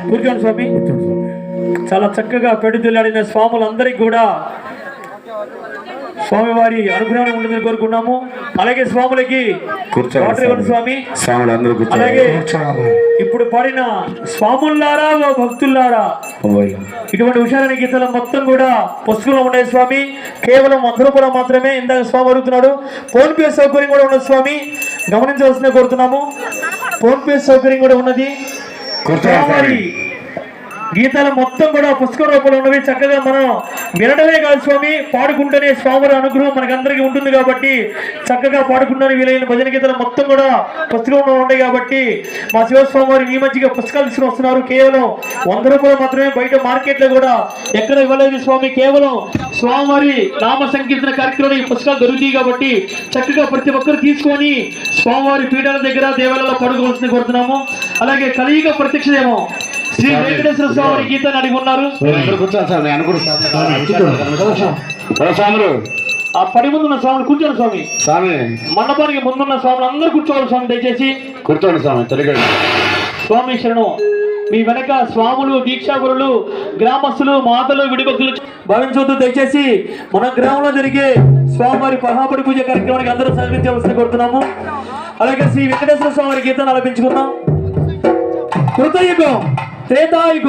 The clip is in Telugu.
కూర్చోండి స్వామి. చాలా చక్కగా పెడుతులాడిన స్వాములందరికీ కూడా స్వామివారి అనుగ్రహం ఉంటుందని కోరుకున్నాము. అలాగే స్వాములకి స్వామి, అలాగే ఇప్పుడు పాడిన స్వాముల్లారా భక్తుల్లారా ఇటువంటి హుషారైన గీతాలు మొత్తం కూడా పుస్తకంలో ఉన్నాయి స్వామి. కేవలం 100 రూపాయలు మాత్రమే. ఇందాక స్వామి అడుగుతున్నాడు. ఫోన్ పే సౌకర్యం కూడా ఉన్నది స్వామి, గమనించవలసిన కోరుతున్నాము. ఫోన్ పే సౌకర్యం కూడా ఉన్నది. గీతాలు మొత్తం కూడా పుస్తక రూపంలో ఉన్నవి. చక్కగా మనం వినడమే కాదు స్వామి, పాడుకుంటేనే స్వామి అనుగ్రహం మనకందరికీ ఉంటుంది కాబట్టి చక్కగా పాడుకుంటానే వీలైన భజన గీతాలు మొత్తం కూడా పుస్తకంలో ఉన్నాయి కాబట్టి మా శివస్వామి వారు ఈ మధ్యగా పుస్తకాలు తీసుకుని వస్తున్నారు. కేవలం 100 రూపాయలు మాత్రమే. బయట మార్కెట్ లో కూడా ఎక్కడ ఇవ్వలేదు స్వామి. కేవలం స్వామివారి నామ సంకీర్తన కార్యక్రమంలో ఈ పుస్తకాలు దొరుకుతాయి కాబట్టి చక్కగా ప్రతి ఒక్కరు తీసుకొని స్వామివారి పీఠాల దగ్గర దేవాలయాల్లో పడుకోవాల్సింది కోరుతున్నాము. అలాగే కలియుగ ప్రత్యక్షమేమో శ్రీ వెంకటేశ్వర స్వామి గీతాన్ని అడిగి ఉన్నారు. ఆ పడి ముందున్న స్వామిని కూర్చోండి స్వామి. మండపానికి ముందున్న స్వాములు అందరూ కూర్చోవాలి స్వామి. దయచేసి కూర్చోండి స్వామి. స్వామి శరణం. మీ వెనక స్వాములు, దీక్షాగురులు, గ్రామస్తులు, మాతలు, విడిభక్తులు భావించవద్దు. దయచేసి మన గ్రామంలో జరిగే స్వామివారి మహాపడి పూజ కార్యక్రమానికి అందరూ సహకరించవలసిన కోరుతున్నాము. అలాగే శ్రీ వెంకటేశ్వర స్వామి గీతాన్ని ఆలపించుకుందాం. కృతయుగం, త్రేతాయుగం,